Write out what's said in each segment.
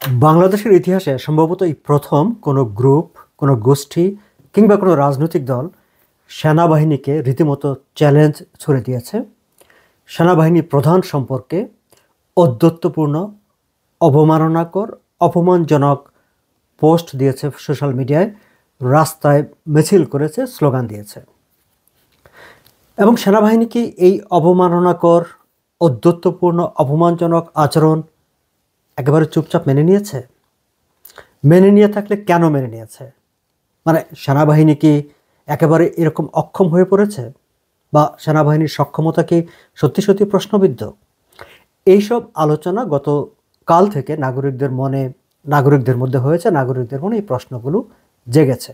বাংলাদেশের ইতিহাসে সম্ভবত এই প্রথম কোনো গ্রুপ, কোনো গোষ্ঠী কিংবা কোনো রাজনৈতিক দল সেনাবাহিনীকে রীতিমতো চ্যালেঞ্জ ছুড়ে দিয়েছে। সেনাবাহিনী প্রধান সম্পর্কে ঔদ্ধত্যপূর্ণ, অবমাননাকর, অপমানজনক পোস্ট দিয়েছে সোশ্যাল মিডিয়ায়, রাস্তায় মিছিল করেছে, স্লোগান দিয়েছে। এবং সেনাবাহিনী কি এই অবমাননাকর, ঔদ্ধত্যপূর্ণ, অপমানজনক আচরণ একেবারে চুপচাপ মেনে নিয়েছে? মেনে নিয়ে থাকলে কেন মেনে নিয়েছে? মানে সেনাবাহিনী কি একেবারে এরকম অক্ষম হয়ে পড়েছে, বা সেনাবাহিনীর সক্ষমতা কি সত্যি সত্যি প্রশ্নবিদ্ধ? এইসব আলোচনা গত কাল থেকে নাগরিকদের মধ্যে হয়েছে, নাগরিকদের মনে এই প্রশ্নগুলো জেগেছে।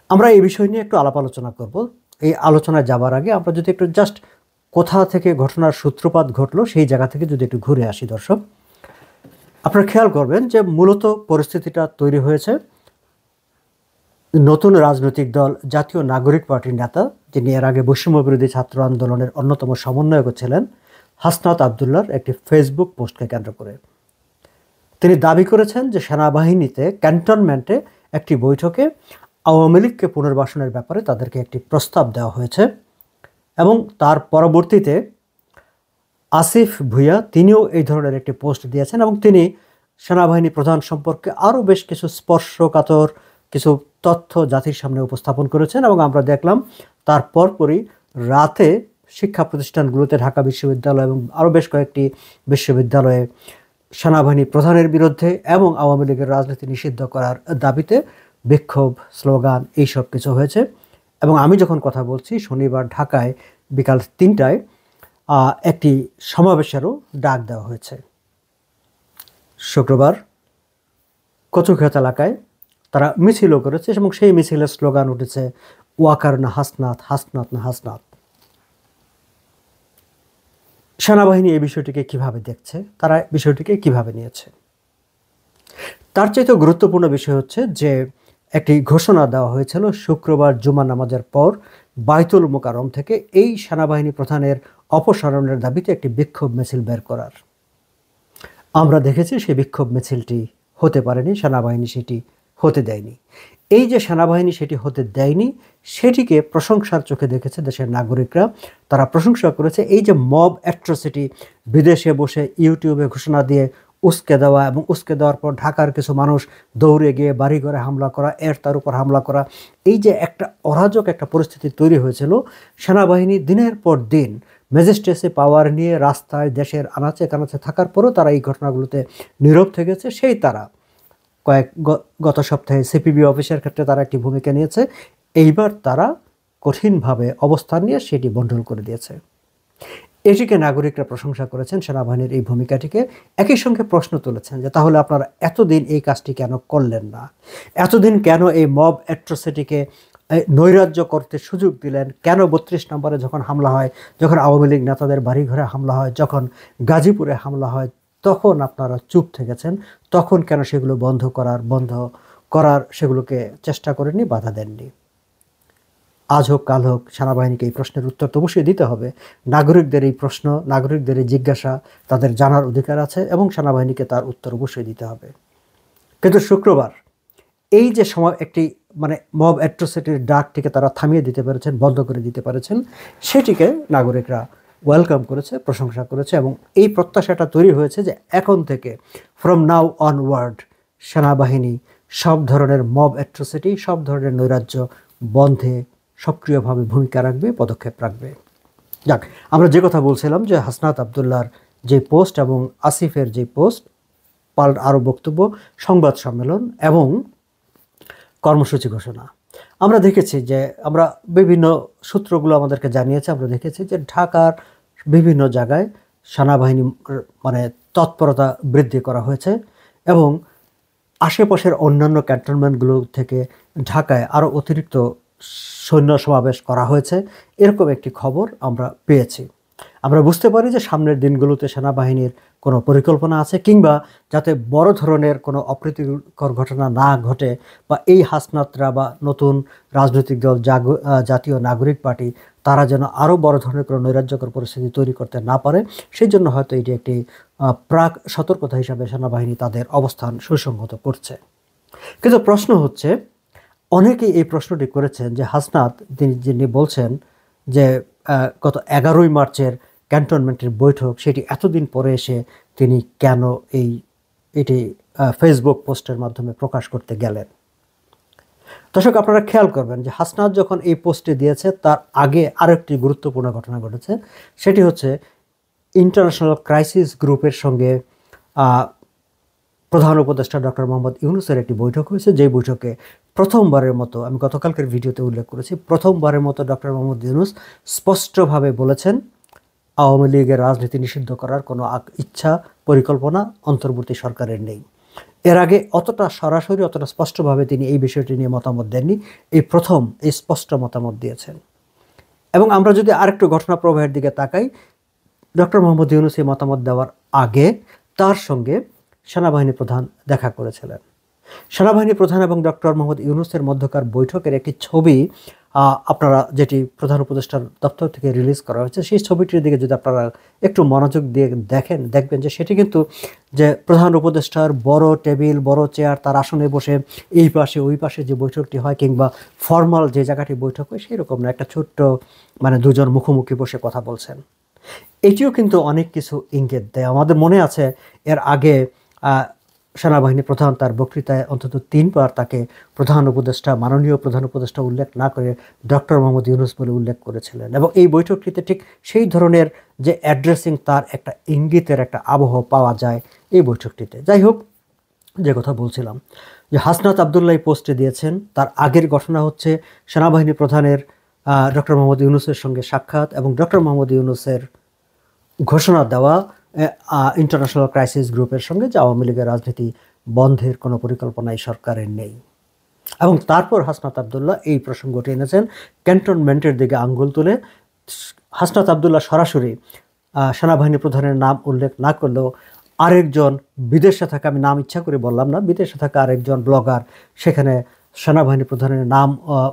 আমরা এই বিষয় নিয়ে একটু আলাপ আলোচনা করব। এই আলোচনায় যাবার আগে আমরা যদি একটু জাস্ট কোথা থেকে ঘটনার সূত্রপাত ঘটলো সেই জায়গা থেকে যদি একটু ঘুরে আসি দর্শক, আপনারা খেয়াল করবেন যে মূলত পরিস্থিতিটা তৈরি হয়েছে নতুন রাজনৈতিক দল জাতীয় নাগরিক পার্টির নেতা, যিনি এর আগে বৈষম্য বিরোধী ছাত্র আন্দোলনের অন্যতম সমন্বয়ক ছিলেন, হাসনাত আবদুল্লাহর একটি ফেসবুক পোস্টকে কেন্দ্র করে তিনি দাবি করেছেন যে সেনাবাহিনীতে ক্যান্টনমেন্টে একটি বৈঠকে আওয়ামী লীগকে পুনর্বাসনের ব্যাপারে তাদেরকে একটি প্রস্তাব দেওয়া হয়েছে। এবং তার পরবর্তীতে আসিফ ভুঁইয়া তিনিও এই ধরনের একটি পোস্ট দিয়েছেন এবং তিনি সেনাবাহিনী প্রধান সম্পর্কে আরও বেশ কিছু স্পর্শকাতর কিছু তথ্য জাতির সামনে উপস্থাপন করেছেন। এবং আমরা দেখলাম তার পরপরই রাতে শিক্ষা প্রতিষ্ঠানগুলোতে, ঢাকা বিশ্ববিদ্যালয় এবং আরও বেশ কয়েকটি বিশ্ববিদ্যালয়ে সেনাবাহিনী প্রধানের বিরুদ্ধে এবং আওয়ামী লীগের রাজনীতি নিষিদ্ধ করার দাবিতে বিক্ষোভ, স্লোগান এইসব কিছু হয়েছে। এবং আমি যখন কথা বলছি, শনিবার ঢাকায় বিকাল 3টায় একটি সমাবেশেরও ডাক দেওয়া হয়েছে। শুক্রবার কচুক্ষেত এলাকায় তারা মিছিলও করেছে এবং সেই মিছিলের স্লোগান উঠেছে ওয়াকার না হাসনাত, হাসনাত না হাসনাত। সেনাবাহিনী এই বিষয়টিকে কিভাবে দেখছে, তারা বিষয়টিকে কিভাবে নিয়েছে? তার চাইতে গুরুত্বপূর্ণ বিষয় হচ্ছে যে একটি ঘোষণা দেওয়া হয়েছিল শুক্রবার জুমা নামাজের পর বাইতুল মোকাররম থেকে এই সেনাবাহিনী প্রধানের অপসারণের দাবিতে একটি বিক্ষোভ মিছিল বের করার। আমরা দেখেছি সেই বিক্ষোভ মিছিলটি হতে পারেনি, সেনাবাহিনী সেটি হতে দেয়নি। এই যে সেনাবাহিনী সেটি হতে দেয়নি, সেটিকে প্রশংসার চোখে দেখেছে দেশের নাগরিকরা। তারা প্রশংসা করেছে এই যে মব অ্যাট্রসিটি, বিদেশে বসে ইউটিউবে ঘোষণা দিয়ে উস্কে দেওয়া এবং উস্কে দেওয়ার পর ঢাকার কিছু মানুষ দৌড়ে গিয়ে বাড়িঘরে হামলা করা, তার উপর হামলা করা, এই যে একটা অরাজক একটা পরিস্থিতি তৈরি হয়েছিল, সেনাবাহিনী দিনের পর দিন ম্যাজিস্ট্রেসি পাওয়ার নিয়ে রাস্তায় দেশের আনাচে কানাচে থাকার পরও তারা এই ঘটনাগুলোতে নীরব থেকেছে। সেই তারা গত সপ্তাহে সিপিবি অফিসের ক্ষেত্রে তারা একটি ভূমিকা নিয়েছে। এইবার তারা কঠিনভাবে অবস্থান নিয়ে সেটি বন্টন করে দিয়েছে। এটিকে নাগরিকরা প্রশংসা করেছেন, সেনাবাহিনীর এই ভূমিকাটিকে। একই সঙ্গে প্রশ্ন তুলেছেন যে তাহলে আপনারা এতদিন এই কাজটি কেন করলেন না? এতদিন কেন এই মব অ্যাট্রসিটিকে নৈরাজ্য করতে সুযোগ দিলেন? কেন 32 নম্বরে যখন হামলা হয়, যখন আওয়ামী লীগ নেতাদের বাড়িঘরে হামলা হয়, যখন গাজীপুরে হামলা হয়, তখন আপনারা চুপ থেকেছেন? তখন কেন সেগুলো বন্ধ করার সেগুলোকে চেষ্টা করেননি, বাধা দেননি? আজ হোক কাল হোক সেনাবাহিনীকে এই প্রশ্নের উত্তর তো অবশ্যই দিতে হবে। নাগরিকদের এই প্রশ্ন, নাগরিকদের এই জিজ্ঞাসা তাদের জানার অধিকার আছে এবং সেনাবাহিনীকে তার উত্তর অবশ্যই দিতে হবে। কিন্তু শুক্রবার এই যে একটি মব অ্যাট্রসিটির ডাকটিকে তারা থামিয়ে দিতে পেরেছেন, বন্ধ করে দিতে পেরেছেন, সেটিকে নাগরিকরা ওয়েলকাম করেছে, প্রশংসা করেছে। এবং এই প্রত্যাশাটা তৈরি হয়েছে যে এখন থেকে ফ্রম নাও অনওয়ার্ড সেনাবাহিনী সব ধরনের মব অ্যাট্রসিটি, সব ধরনের নৈরাজ্য বন্ধে সক্রিয়ভাবে ভূমিকা রাখবে, পদক্ষেপ রাখবে। যাক, আমরা যে কথা বলছিলাম যে হাসনাত আবদুল্লাহর যে পোস্ট এবং আসিফের যে পোস্ট, আরও বক্তব্য, সংবাদ সম্মেলন এবং কর্মসূচি ঘোষণা, আমরা দেখেছি যে বিভিন্ন সূত্রগুলো আমাদেরকে জানিয়েছে, আমরা দেখেছি যে ঢাকার বিভিন্ন জায়গায় সেনাবাহিনী তৎপরতা বৃদ্ধি করা হয়েছে এবং আশেপাশের অন্যান্য ক্যান্টনমেন্টগুলো থেকে ঢাকায় আরও অতিরিক্ত সৈন্য সমাবেশ করা হয়েছে, এরকম একটি খবর আমরা পেয়েছি। আমরা বুঝতে পারি যে সামনের দিনগুলোতে সেনাবাহিনীর কোনো পরিকল্পনা আছে, কিংবা যাতে বড় ধরনের কোনো অপ্রীতিকর ঘটনা না ঘটে, বা এই হাসনাতরা বা নতুন রাজনৈতিক দল জাতীয় নাগরিক পার্টি তারা যেন আরও বড় ধরনের কোনো নৈরাজ্যকর পরিস্থিতি তৈরি করতে না পারে, সেই জন্য হয়তো এটি একটি প্রাক সতর্কতা হিসাবে সেনাবাহিনী তাদের অবস্থান সুসংহত করছে। কিন্তু প্রশ্ন হচ্ছে, অনেকেই এই প্রশ্নটি করেছেন যে হাসনাত যিনি বলছেন যে গত 11ই মার্চের ক্যান্টনমেন্টের বৈঠক সেটি এতদিন পরে এসে তিনি কেন এটি ফেসবুক পোস্টের মাধ্যমে প্রকাশ করতে গেলেন। দর্শক, আপনারা খেয়াল করবেন যে হাসনাত যখন এই পোস্টটি দিয়েছে তার আগে আরেকটি গুরুত্বপূর্ণ ঘটনা ঘটেছে। সেটি হচ্ছে ইন্টারন্যাশনাল ক্রাইসিস গ্রুপের সঙ্গে প্রধান উপদেষ্টা ডক্টর মোহাম্মদ ইউনূসের একটি বৈঠক হয়েছে, যেই বৈঠকে প্রথমবারের মতো, আমি গতকালকের ভিডিওতে উল্লেখ করেছি, প্রথমবারের মতো ডক্টর মোহাম্মদ ইউনূস স্পষ্টভাবে বলেছেন আওয়ামী লীগের রাজনীতি নিষিদ্ধ করার কোনো ইচ্ছা পরিকল্পনা অন্তর্বর্তী সরকারের নেই। এর আগে অতটা সরাসরি অতটা স্পষ্টভাবে তিনি এই বিষয়টি নিয়ে মতামত দেননি, এই প্রথম এই স্পষ্ট মতামত দিয়েছেন। এবং আমরা যদি আরেকটু ঘটনা প্রবাহের দিকে তাকাই, ডক্টর মোহাম্মদ ইউনূস এই মতামত দেওয়ার আগে তার সঙ্গে সেনাবাহিনী প্রধান দেখা করেছিলেন। সেনাবাহিনী প্রধান এবং ডক্টর মোহাম্মদ ইউনূসের মধ্যকার বৈঠকের একটি ছবি আপনারা, যেটি প্রধান উপদেষ্টার দপ্তর থেকে রিলিজ করা হয়েছে, সেই ছবিটির দিকে যদি আপনারা একটু মনোযোগ দিয়ে দেখবেন যে সেটি কিন্তু যে প্রধান উপদেষ্টার বড় টেবিল, বড় চেয়ার, তার আসনে বসে এই পাশে ওই পাশে যে বৈঠকটি হয় কিংবা ফর্মাল যে জায়গাটি বৈঠক হয় সেই রকম না, একটা ছোট্ট দুজন মুখোমুখি বসে কথা বলছেন। এটিও কিন্তু অনেক কিছু ইঙ্গিত দেয়। আমাদের মনে আছে এর আগে সেনাবাহিনী প্রধান তার বক্তৃতায় অন্তত 3বার তাকে প্রধান উপদেষ্টা, মাননীয় প্রধান উপদেষ্টা উল্লেখ না করে ডক্টর মোহাম্মদ ইউনূস বলে উল্লেখ করেছিলেন। এবং এই বৈঠকটিতে ঠিক সেই ধরনের যে অ্যাড্রেসিং, তার একটা ইঙ্গিতের একটা আবহ পাওয়া যায় এই বৈঠকটিতে। যাই হোক, যে কথা বলছিলাম যে হাসনাত আবদুল্লাহ পোস্টে দিয়েছেন, তার আগের ঘটনা হচ্ছে সেনাবাহিনী প্রধানের ডক্টর মোহাম্মদ ইউনূসের সঙ্গে সাক্ষাৎ এবং ডক্টর মোহাম্মদ ইউনূসের ঘোষণা দেওয়া ইন্টারন্যাশনাল ক্রাইসিস গ্রুপের সঙ্গে যে আওয়ামী লীগের রাজনীতি বন্ধের কোনো পরিকল্পনা এই সরকারের নেই। এবং তারপর হাসনাত আবদুল্লাহ এই প্রসঙ্গটি এনেছেন ক্যান্টনমেন্টের দিকে আঙ্গুল তুলে। হাসনাত আবদুল্লাহ সরাসরি সেনাবাহিনী প্রধানের নাম উল্লেখ না করলেও আরেকজন বিদেশে থাকা, আমি নাম ইচ্ছা করে বললাম না, বিদেশে থাকা আরেকজন ব্লগার সেখানে সেনাবাহিনী প্রধানের নাম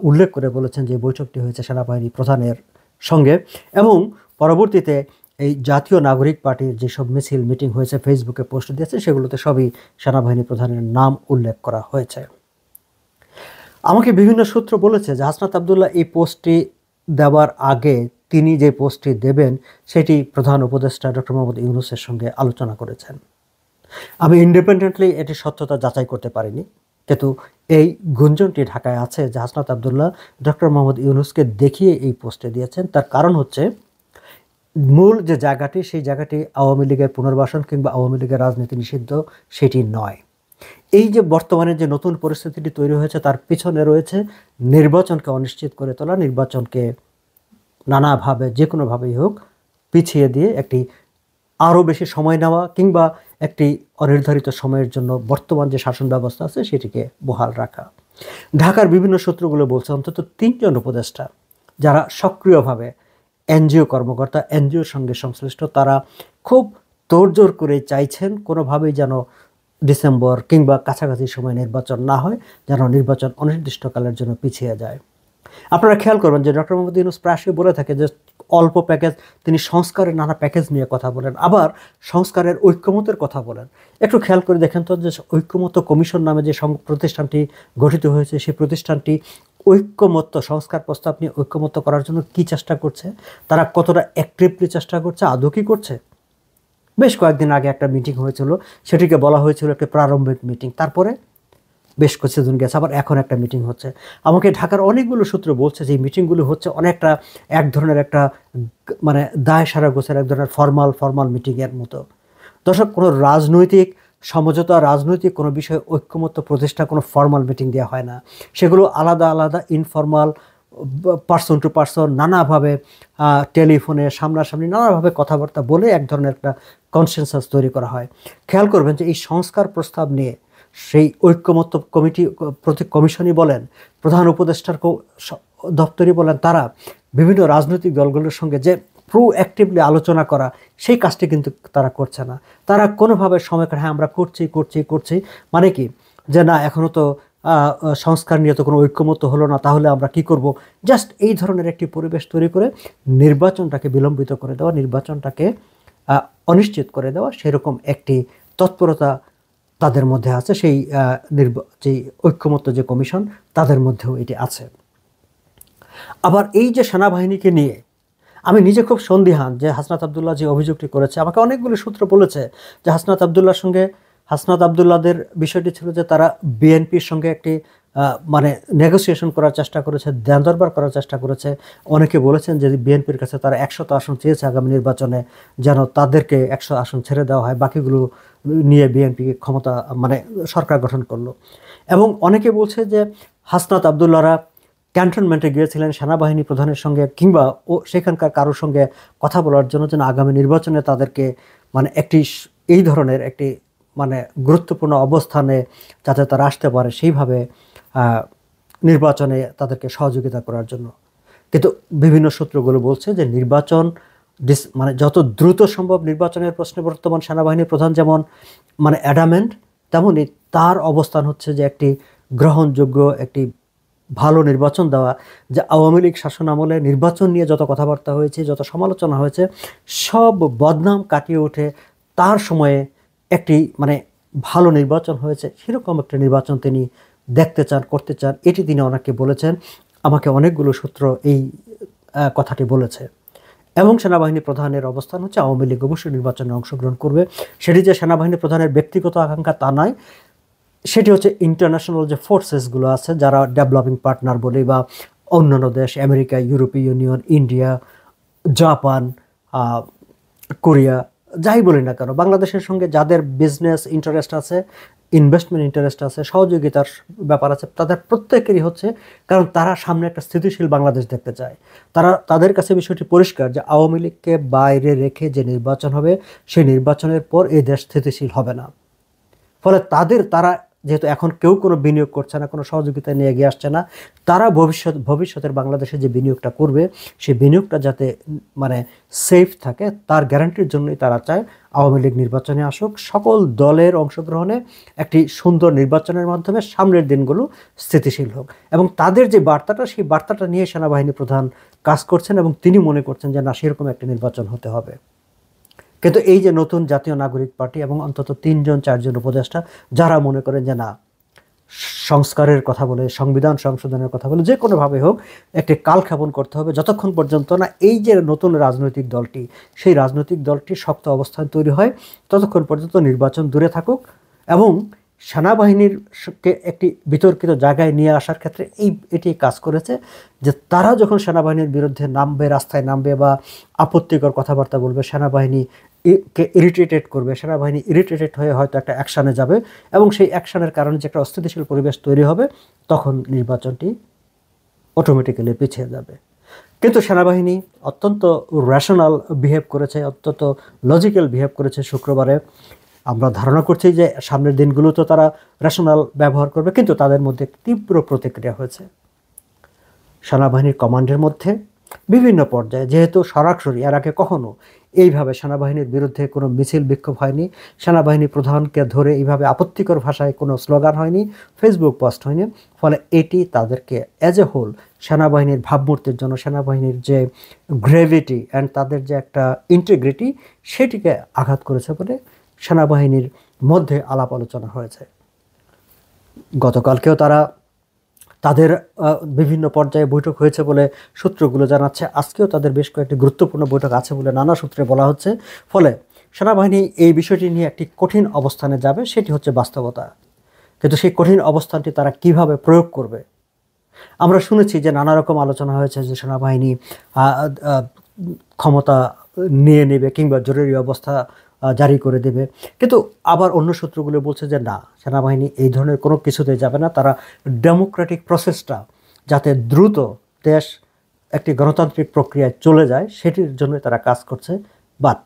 উল্লেখ করে বলেছেন যে বৈঠকটি হয়েছে সেনাবাহিনী প্রধানের সঙ্গে। এবং পরবর্তীতে এই জাতীয় নাগরিক পার্টির যেসব মিছিল মিটিং হয়েছে, ফেসবুকে পোস্ট দিয়েছে, সেগুলোতে সবই সেনাবাহিনী প্রধানের নাম উল্লেখ করা হয়েছে। আমাকে বিভিন্ন সূত্র বলেছে যে হাসনাত আবদুল্লাহ এই পোস্টটি দেওয়ার আগে তিনি যে পোস্টটি দেবেন সেটি প্রধান উপদেষ্টা ডক্টর মোহাম্মদ ইউনূসের সঙ্গে আলোচনা করেছেন। আমি ইন্ডিপেন্ডেন্টলি এটি সত্যতা যাচাই করতে পারিনি, কিন্তু এই গুঞ্জনটি ঢাকায় আছে যে হাসনাত আবদুল্লাহ ডক্টর মোহাম্মদ ইউনূসকে দেখিয়ে এই পোস্টে দিয়েছেন। তার কারণ হচ্ছে মূল যে জায়গাটি, সেই জায়গাটি আওয়ামী লীগের পুনর্বাসন কিংবা আওয়ামী লীগের রাজনীতি নিষিদ্ধ সেটি নয়। এই যে বর্তমানে যে নতুন পরিস্থিতিটি তৈরি হয়েছে তার পিছনে রয়েছে নির্বাচনকে অনিশ্চিত করে তোলা, নির্বাচনকে নানাভাবে যে কোনোভাবেই হোক পিছিয়ে দিয়ে একটি আরও বেশি সময় নেওয়া কিংবা একটি অনির্ধারিত সময়ের জন্য বর্তমান যে শাসন ব্যবস্থা আছে সেটিকে বহাল রাখা। ঢাকার বিভিন্ন সূত্রগুলো বলছে অন্তত 3জন উপদেষ্টা যারা সক্রিয়ভাবে এনজিও কর্মকর্তা, এনজিওর সঙ্গে সংশ্লিষ্ট, তারা খুব তোড়জোড় করে চাইছেন কোনোভাবেই যেন ডিসেম্বর কিংবা কাছাকাছি সময় নির্বাচন না হয়, যেন নির্বাচন অনির্দিষ্টকালের জন্য পিছিয়ে যায়। আপনারা খেয়াল করবেন যে ডক্টর মোহাম্মদ ইউনূস প্রায়শই বলে থাকে যে অল্প প্যাকেজ, তিনি সংস্কারের নানা প্যাকেজ নিয়ে কথা বলেন, আবার সংস্কারের ঐক্যমতের কথা বলেন। একটু খেয়াল করে দেখেন তো যে ঐক্যমত কমিশন নামে যে প্রতিষ্ঠানটি গঠিত হয়েছে, সেই প্রতিষ্ঠানটি ঐক্যমত্য সংস্কার প্রস্তাব নিয়ে ঐক্যমত্য করার জন্য কি চেষ্টা করছে, তারা কতটা অ্যাক্টিভলি চেষ্টা করছে, আদৌ কি করছে। বেশ কয়েকদিন আগে একটা মিটিং হয়েছিল, সেটিকে বলা হয়েছিল একটা প্রারম্ভিক মিটিং, তারপরে বেশ কিছুদিন গেছে আবার এখন একটা মিটিং হচ্ছে। আমাকে ঢাকার অনেকগুলো সূত্র বলছে যে এই মিটিংগুলো হচ্ছে অনেকটা এক ধরনের একটা দায় সারা গোছের এক ধরনের ফর্মাল মিটিংয়ের মতো। দর্শক, কোনো রাজনৈতিক সমঝোতা, রাজনৈতিক কোনো বিষয়ে ঐক্যমত্য প্রতিষ্ঠা কোনো ফর্মাল মিটিং দেওয়া হয় না, সেগুলো আলাদা আলাদা ইনফর্মাল, পার্সন টু পার্সন, নানাভাবে টেলিফোনে সামনাসামনি নানাভাবে কথাবার্তা বলে এক ধরনের একটা কনসেনসাস তৈরি করা হয়। খেয়াল করবেন যে এই সংস্কার প্রস্তাব নিয়ে সেই ঐক্যমত্য কমিশনই বলেন, প্রধান উপদেষ্টার দপ্তরই বলেন, তারা বিভিন্ন রাজনৈতিক দলগুলোর সঙ্গে যে প্রোঅ্যাক্টিভলি আলোচনা করা, সেই কাজটি কিন্তু তারা করছে না। তারা কোনোভাবে সময় হ্যাঁ আমরা করছি, মানে কি যে না এখনও তো সংস্কার নিয়ে তো কোনো ঐক্যমত্য হলো না, তাহলে আমরা কি করব, জাস্ট এই ধরনের একটি পরিবেশ তৈরি করে নির্বাচনটাকে বিলম্বিত করে দেওয়া, নির্বাচনটাকে অনিশ্চিত করে দেওয়া, সেরকম একটি তৎপরতা তাদের মধ্যে আছে। সেই যেই ঐক্যমত্য যে কমিশন, তাদের মধ্যেও এটি আছে। আবার এই যে সেনাবাহিনীকে নিয়ে আমি নিজে খুব সন্দিহান যে হাসনাত আবদুল্লাহ যে অভিযোগটি করেছে, আমাকে অনেকগুলো সূত্র বলেছে যে হাসনাত আবদুল্লাহদের বিষয়টি ছিল যে তারা বিএনপির সঙ্গে একটি মানে নেগোসিয়েশন করার চেষ্টা করেছে, দেন দরবার করার চেষ্টা করেছে। অনেকে বলেছেন যে বিএনপির কাছে তারা 100 আসন চেয়েছে আগামী নির্বাচনে, যেন তাদেরকে 100 আসন ছেড়ে দেওয়া হয়, বাকিগুলো নিয়ে বিএনপি ক্ষমতা মানে সরকার গঠন করলো। এবং অনেকে বলছে যে হাসনাত আবদুল্লাহরা ক্যান্টনমেন্টে গিয়েছিলেন সেনাবাহিনী প্রধানের সঙ্গে কিংবা সেখানকার কারোর সঙ্গে কথা বলার জন্য, যেন আগামী নির্বাচনে তাদেরকে মানে একটি এই ধরনের একটি মানে গুরুত্বপূর্ণ অবস্থানে যাতে তারা আসতে পারে, সেইভাবে নির্বাচনে তাদেরকে সহযোগিতা করার জন্য। কিন্তু বিভিন্ন সূত্রগুলো বলছে যে নির্বাচন মানে যত দ্রুত সম্ভব নির্বাচনের প্রশ্নে বর্তমান সেনাবাহিনীর প্রধান যেমন মানে অ্যাডামেন্ট, তেমনই তার অবস্থান হচ্ছে যে একটি গ্রহণযোগ্য একটি ভালো নির্বাচন দেওয়া। যে আওয়ামী লীগ শাসন আমলে নির্বাচন নিয়ে যত কথাবার্তা হয়েছে, যত সমালোচনা হয়েছে, সব বদনাম কাটিয়ে উঠে তার সময়ে একটি মানে ভালো নির্বাচন হয়েছে, সেরকম একটা নির্বাচন তিনি দেখতে চান, করতে চান, এটি তিনি ওনাকে বলেছেন। আমাকে অনেকগুলো সূত্র এই কথাটি বলেছে। এবং সেনাবাহিনী প্রধানের অবস্থান হচ্ছে আওয়ামী লীগ অবশ্যই নির্বাচনে অংশগ্রহণ করবে। সেটি যে সেনাবাহিনী প্রধানের ব্যক্তিগত আকাঙ্ক্ষা তা নয়, সেটি হচ্ছে ইন্টারন্যাশনাল যে ফোর্সেসগুলো আছে, যারা ডেভেলপিং পার্টনার বলি বা অন্যান্য দেশ, আমেরিকা, ইউরোপীয় ইউনিয়ন, ইন্ডিয়া, জাপান, কোরিয়া, যাই বলি না কেন, বাংলাদেশের সঙ্গে যাদের বিজনেস ইন্টারেস্ট আছে, ইনভেস্টমেন্ট ইন্টারেস্ট আছে, সহযোগিতার ব্যাপার আছে, তাদের প্রত্যেকেরই হচ্ছে, কারণ তারা সামনে একটা স্থিতিশীল বাংলাদেশ দেখতে চায়। তাদের কাছে বিষয়টি পরিষ্কার যে আওয়ামী লীগকে বাইরে রেখে যে নির্বাচন হবে, সেই নির্বাচনের পর এই দেশ স্থিতিশীল হবে না। ফলে তারা যেহেতু এখন কেউ কোনো বিনিয়োগ করছে না, কোনো সহযোগিতা নিয়ে এগিয়ে আসছে না, তারা ভবিষ্যতের বাংলাদেশে যে বিনিয়োগটা করবে, সেই বিনিয়োগটা যাতে মানে সেফ থাকে, তার গ্যারান্টির জন্যই তারা চায় আওয়ামী লীগ নির্বাচনে আসুক, সকল দলের অংশগ্রহণে একটি সুন্দর নির্বাচনের মাধ্যমে সামনের দিনগুলো স্থিতিশীল হোক। এবং তাদের যে বার্তাটা, সেই বার্তাটা নিয়ে সেনাবাহিনী প্রধান কাজ করছেন এবং তিনি মনে করছেন যে না, সেরকম একটা নির্বাচন হতে হবে। কিন্তু এই যে নতুন জাতীয় নাগরিক পার্টি এবং অন্তত 3-4জন উপদেষ্টা, যারা মনে করেন যে না, সংস্কারের কথা বলে, সংবিধান সংশোধনের কথা বলে, যে কোনোভাবে হোক একটি কালক্ষেপণ করতে হবে, যতক্ষণ পর্যন্ত না এই যে নতুন রাজনৈতিক দলটি, সেই রাজনৈতিক দলটি শক্ত অবস্থান তৈরি হয়, ততক্ষণ পর্যন্ত নির্বাচন দূরে থাকুক। এবং সেনাবাহিনীর একটি বিতর্কিত জায়গায় নিয়ে আসার ক্ষেত্রে এটি কাজ করেছে যে তারা যখন সেনাবাহিনীর বিরুদ্ধে নামবে, রাস্তায় নামবে বা আপত্তিকর কথাবার্তা বলবে, সেনাবাহিনীকে ইরিটেটেড করবে, সেনাবাহিনী ইরিটেটেড হয়ে হয়তো একটা অ্যাকশানে যাবে, এবং সেই অ্যাকশানের কারণে যে একটা অস্থিতিশীল পরিবেশ তৈরি হবে, তখন নির্বাচনটি অটোমেটিক্যালি পিছিয়ে যাবে। কিন্তু সেনাবাহিনী অত্যন্ত রেশনাল বিহেভ করেছে, অত্যন্ত লজিক্যাল বিহেভ করেছে শুক্রবারে। আমরা ধারণা করছি যে সামনের দিনগুলোতে তারা রেশনাল ব্যবহার করবে, কিন্তু তাদের মধ্যে তীব্র প্রতিক্রিয়া হয়েছে। সেনাবাহিনীর কমান্ডের মধ্যে বিভিন্ন পর্যায়ে, যেহেতু সরাসরি এর আগে কখনো এইভাবে সেনাবাহিনীর বিরুদ্ধে কোনো মিছিল বিক্ষোভ হয়নি, সেনাবাহিনী প্রধানকে ধরে এইভাবে আপত্তিকর ভাষায় কোনো স্লোগান হয়নি, ফেসবুক পোস্ট হয়নি, ফলে এটি তাদেরকে অ্যাজ এ হোল সেনাবাহিনীর ভাবমূর্তির জন্য, সেনাবাহিনীর যে গ্রেভিটি অ্যান্ড তাদের যে একটা ইন্টিগ্রিটি, সেটিকে আঘাত করেছে বলে সেনাবাহিনীর মধ্যে আলাপ আলোচনা হয়েছে। গতকালকেও তাদের বিভিন্ন পর্যায়ে বৈঠক হয়েছে বলে সূত্রগুলো জানাচ্ছে। আজকেও তাদের বেশ কয়েকটি গুরুত্বপূর্ণ বৈঠক আছে বলে নানা সূত্রে বলা হচ্ছে। ফলে সেনাবাহিনী এই বিষয়টি নিয়ে একটি কঠিন অবস্থানে যাবে, সেটি হচ্ছে বাস্তবতা। কিন্তু সেই কঠিন অবস্থানটি তারা কিভাবে প্রয়োগ করবে, আমরা শুনেছি যে নানা রকম আলোচনা হয়েছে যে সেনাবাহিনী ক্ষমতা নিয়ে নেবে কিংবা জরুরি অবস্থা জারি করে দেবে। কিন্তু আবার অন্য সূত্রগুলো বলছে যে না, সেনাবাহিনী এই ধরনের কোনো কিছুতে যাবে না, তারা ডেমোক্রেটিক প্রসেসটা যাতে দ্রুত দেশ একটি গণতান্ত্রিক প্রক্রিয়ায় চলে যায়, সেটির জন্য তারা কাজ করছে। বাট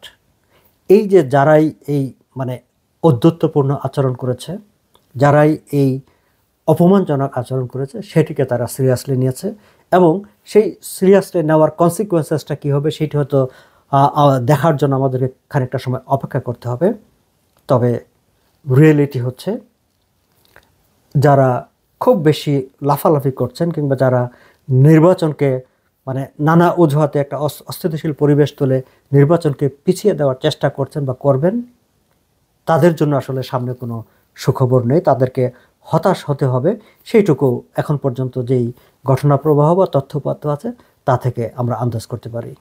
এই যে যারাই এই মানে ঔদ্ধত্যপূর্ণ আচরণ করেছে, যারাই এই অপমানজনক আচরণ করেছে, সেটিকে তারা সিরিয়াসলি নিয়েছে, এবং সেই সিরিয়াসলি নেওয়ার কনসিকুয়েন্সেসটা কী হবে সেটি হয়তো দেখার জন্য আমাদেরকে খানিকটা সময় অপেক্ষা করতে হবে। তবে রিয়েলিটি হচ্ছে যারা খুব বেশি লাফালাফি করছেন কিংবা যারা নির্বাচনকে মানে নানা অজুহাতে একটা অস্থিতিশীল পরিবেশ তুলে নির্বাচনকে পিছিয়ে দেওয়ার চেষ্টা করছেন বা করবেন, তাদের জন্য আসলে সামনে কোনো সুখবর নেই। তাদেরকে হতাশ হতে হবে, সেইটুকু এখন পর্যন্ত যেই ঘটনা প্রবাহ বা তথ্যপাত্র আছে তা থেকে আমরা আন্দাজ করতে পারি।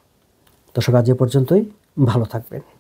দর্শক, আজ এ পর্যন্তই, ভালো থাকবেন।